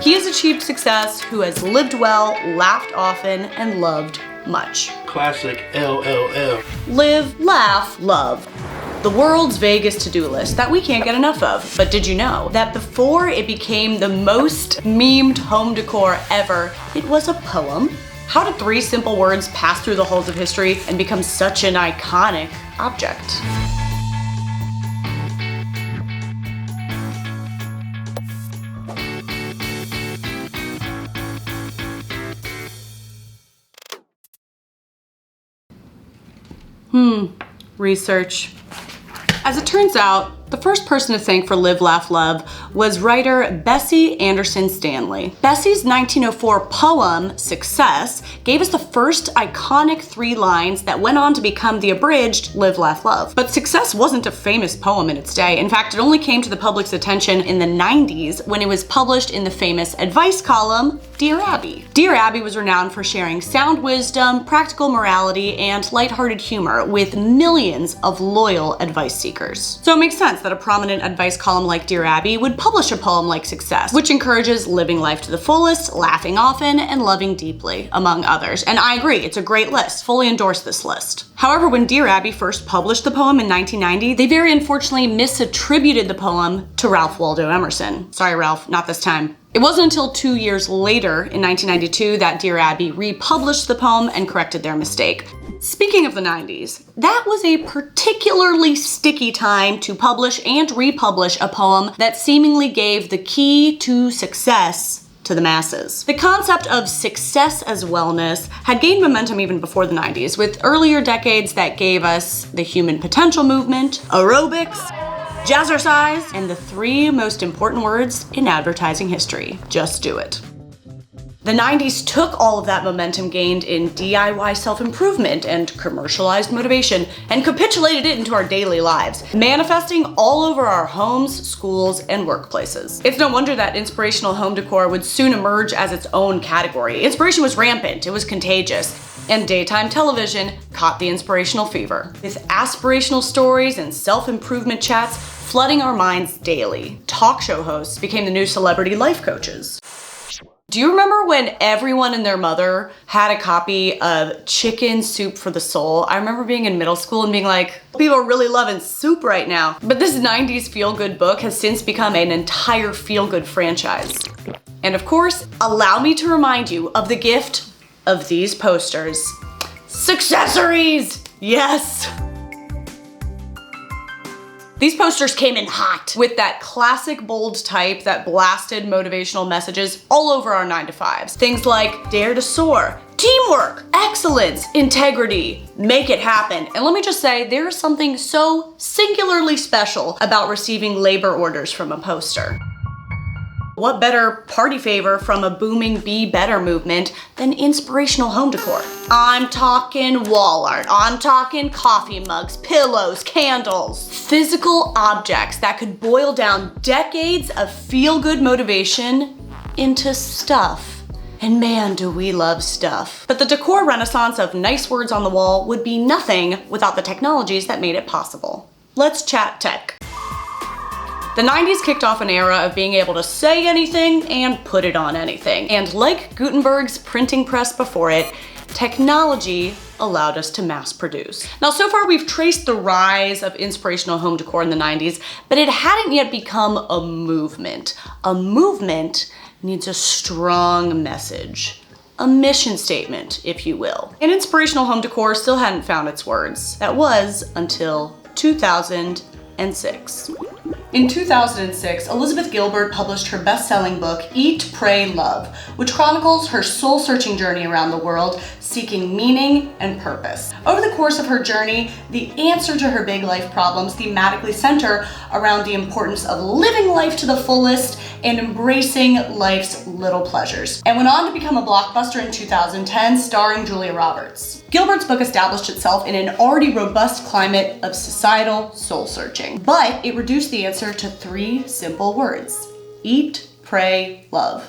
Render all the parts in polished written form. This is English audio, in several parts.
He has achieved success who has lived well, laughed often, and loved much. Classic LLL. Live, laugh, love. The world's vaguest to-do list that we can't get enough of. But did you know that before it became the most memed home decor ever, it was a poem? How did 3 simple words pass through the halls of history and become such an iconic object? Research. As it turns out, the first person to thank for Live, Laugh, Love was writer Bessie Anderson Stanley. Bessie's 1904 poem, Success, gave us the first iconic 3 lines that went on to become the abridged Live, Laugh, Love. But Success wasn't a famous poem in its day. In fact, it only came to the public's attention in the 90s when it was published in the famous advice column, Dear Abby. Dear Abby was renowned for sharing sound wisdom, practical morality, and lighthearted humor with millions of loyal advice seekers. So it makes sense that a prominent advice column like Dear Abby would publish a poem like Success, which encourages living life to the fullest, laughing often, and loving deeply, among others. And I agree, it's a great list. Fully endorse this list. However, when Dear Abby first published the poem in 1990, they very unfortunately misattributed the poem to Ralph Waldo Emerson. Sorry, Ralph, not this time. It wasn't until 2 years later, in 1992, that Dear Abby republished the poem and corrected their mistake. Speaking of the 90s, that was a particularly sticky time to publish and republish a poem that seemingly gave the key to success to the masses. The concept of success as wellness had gained momentum even before the 90s, with earlier decades that gave us the human potential movement, aerobics, jazzercise, and the 3 most important words in advertising history: just do it. The 90s took all of that momentum gained in DIY self-improvement and commercialized motivation and capitulated it into our daily lives, manifesting all over our homes, schools, and workplaces. It's no wonder that inspirational home decor would soon emerge as its own category. Inspiration was rampant, it was contagious, and daytime television caught the inspirational fever, with aspirational stories and self-improvement chats flooding our minds daily. Talk show hosts became the new celebrity life coaches. Do you remember when everyone and their mother had a copy of Chicken Soup for the Soul? I remember being in middle school and being like, people are really loving soup right now. But this 90s feel-good book has since become an entire feel-good franchise. And of course, allow me to remind you of the gift of these posters. Successories! Yes! These posters came in hot with that classic bold type that blasted motivational messages all over our 9-to-5s. Things like dare to soar, teamwork, excellence, integrity, make it happen. And let me just say, there is something so singularly special about receiving labor orders from a poster. What better party favor from a booming Be Better movement than inspirational home decor? I'm talking wall art, I'm talking coffee mugs, pillows, candles, physical objects that could boil down decades of feel-good motivation into stuff. And man, do we love stuff. But the decor renaissance of nice words on the wall would be nothing without the technologies that made it possible. Let's chat tech. The 90s kicked off an era of being able to say anything and put it on anything. And like Gutenberg's printing press before it, technology allowed us to mass produce. Now, so far we've traced the rise of inspirational home decor in the 90s, but it hadn't yet become a movement. A movement needs a strong message. A mission statement, if you will. And inspirational home decor still hadn't found its words. That was until 2006. In 2006, Elizabeth Gilbert published her best-selling book, Eat, Pray, Love, which chronicles her soul-searching journey around the world, seeking meaning and purpose. Over the course of her journey, the answer to her big life problems thematically center around the importance of living life to the fullest and embracing life's little pleasures, and went on to become a blockbuster in 2010, starring Julia Roberts. Gilbert's book established itself in an already robust climate of societal soul-searching, but it reduced the answer to 3 simple words: eat, pray, love.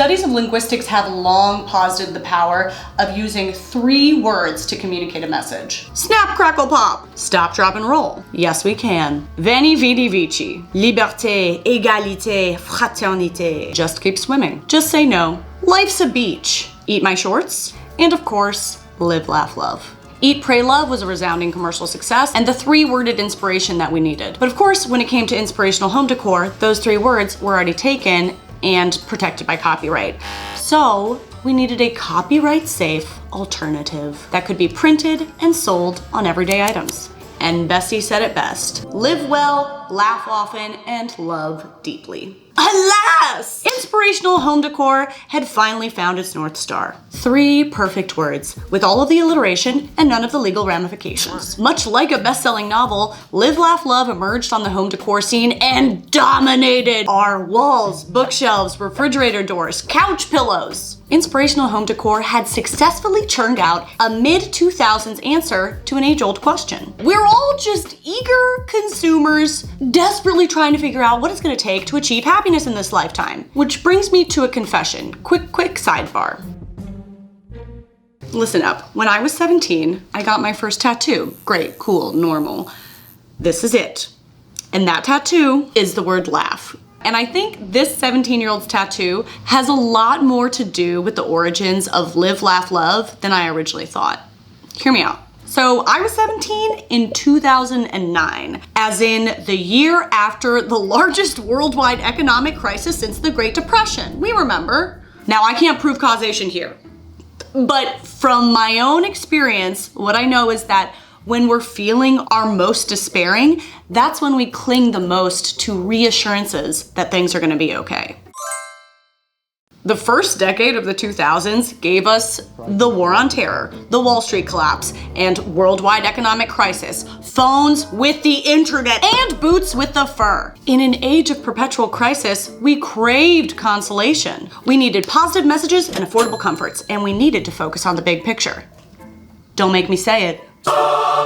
Studies of linguistics have long posited the power of using 3 words to communicate a message. Snap, crackle, pop. Stop, drop, and roll. Yes, we can. Veni, vidi, vici. Liberté, égalité, fraternité. Just keep swimming. Just say no. Life's a beach. Eat my shorts. And of course, live, laugh, love. Eat, Pray, Love was a resounding commercial success and the 3-worded inspiration that we needed. But of course, when it came to inspirational home decor, those 3 words were already taken and protected by copyright. So we needed a copyright-safe alternative that could be printed and sold on everyday items. And Bessie said it best: live well, laugh often, and love deeply. Alas! Inspirational home decor had finally found its North Star. 3 perfect words, with all of the alliteration and none of the legal ramifications. Much like a best-selling novel, Live, Laugh, Love emerged on the home decor scene and dominated our walls, bookshelves, refrigerator doors, couch pillows. Inspirational home decor had successfully churned out a mid-2000s answer to an age-old question. We're all just eager consumers desperately trying to figure out what it's gonna take to achieve happiness in this lifetime. Which brings me to a confession. Quick sidebar. Listen up. When I was 17, I got my first tattoo. Great, cool, normal. This is it. And that tattoo is the word laugh. And I think this 17-year-old's tattoo has a lot more to do with the origins of Live, Laugh, Love than I originally thought. Hear me out. So I was 17 in 2009, as in the year after the largest worldwide economic crisis since the Great Depression. We remember. Now, I can't prove causation here, but from my own experience, what I know is that when we're feeling our most despairing, that's when we cling the most to reassurances that things are gonna be okay. The first decade of the 2000s gave us the War on Terror, the Wall Street collapse, and worldwide economic crisis, phones with the internet, and boots with the fur. In an age of perpetual crisis, we craved consolation. We needed positive messages and affordable comforts, and we needed to focus on the big picture. Don't make me say it.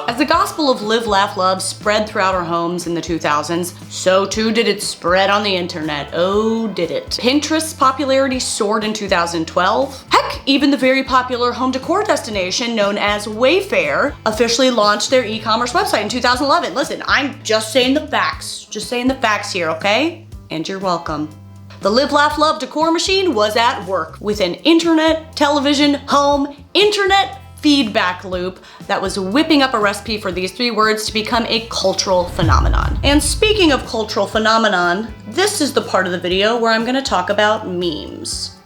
As the gospel of Live, Laugh, Love spread throughout our homes in the 2000s, so too did it spread on the internet. Oh, did it. Pinterest's popularity soared in 2012. Heck, even the very popular home decor destination known as Wayfair officially launched their e-commerce website in 2011. Listen, I'm just saying the facts. Just saying the facts here, okay? And you're welcome. The Live, Laugh, Love decor machine was at work with an internet, television, home, internet feedback loop that was whipping up a recipe for these 3 words to become a cultural phenomenon. And speaking of cultural phenomenon, this is the part of the video where I'm gonna talk about memes.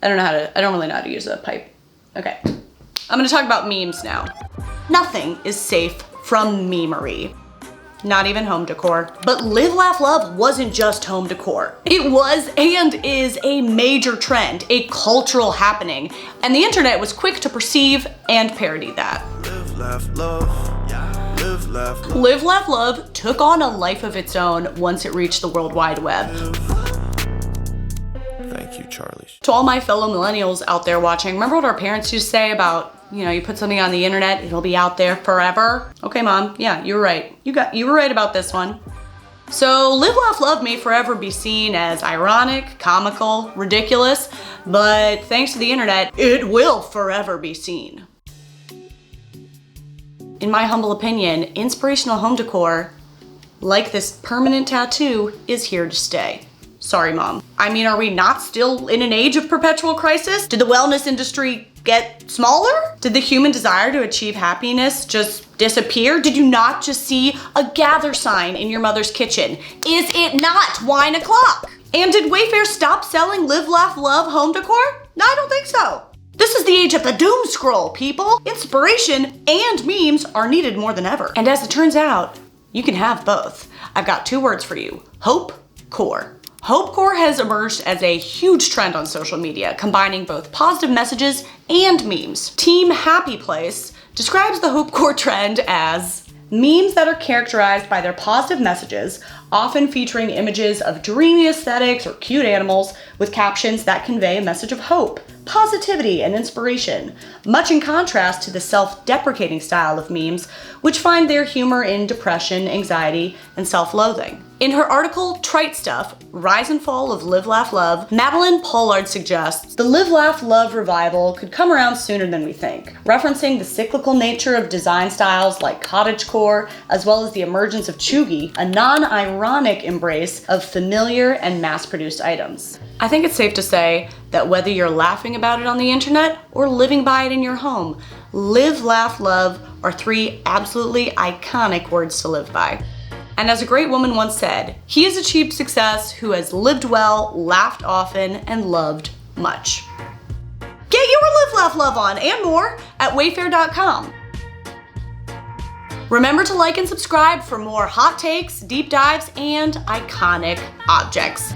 I don't really know how to use a pipe. Okay, I'm gonna talk about memes now. Nothing is safe from memery. Not even home decor. But Live, Laugh, Love wasn't just home decor. It was and is a major trend, a cultural happening, and the internet was quick to perceive and parody that. Live, laugh, love. Live, laugh, love. Live, Laugh, Love took on a life of its own once it reached the World Wide Web. Thank you, Charlie. To all my fellow millennials out there watching, remember what our parents used to say about, you put something on the internet, it'll be out there forever? Okay, Mom, yeah, you were right. You were right about this one. So Live, Laugh, Love may forever be seen as ironic, comical, ridiculous, but thanks to the internet, it will forever be seen. In my humble opinion, inspirational home decor, like this permanent tattoo, is here to stay. Sorry, Mom. I mean, are we not still in an age of perpetual crisis? Did the wellness industry get smaller? Did the human desire to achieve happiness just disappear? Did you not just see a gather sign in your mother's kitchen? Is it not wine o'clock? And did Wayfair stop selling Live, Laugh, Love home decor? No, I don't think so. This is the age of the doom scroll, people. Inspiration and memes are needed more than ever. And as it turns out, you can have both. I've got 2 words for you: hope core. Hopecore has emerged as a huge trend on social media, combining both positive messages and memes. Team Happy Place describes the Hopecore trend as memes that are characterized by their positive messages, often featuring images of dreamy aesthetics or cute animals with captions that convey a message of hope, positivity, and inspiration, much in contrast to the self-deprecating style of memes, which find their humor in depression, anxiety, and self-loathing. In her article, Trite Stuff, Rise and Fall of Live, Laugh, Love, Madeline Pollard suggests the Live, Laugh, Love revival could come around sooner than we think, referencing the cyclical nature of design styles like cottagecore, as well as the emergence of chuggy, a non-ironic embrace of familiar and mass-produced items. I think it's safe to say that whether you're laughing about it on the internet or living by it in your home, live, laugh, love are 3 absolutely iconic words to live by. And as a great woman once said, he has achieved success who has lived well, laughed often, and loved much. Get your Live, Laugh, Love on and more at Wayfair.com. Remember to like and subscribe for more hot takes, deep dives, and iconic objects.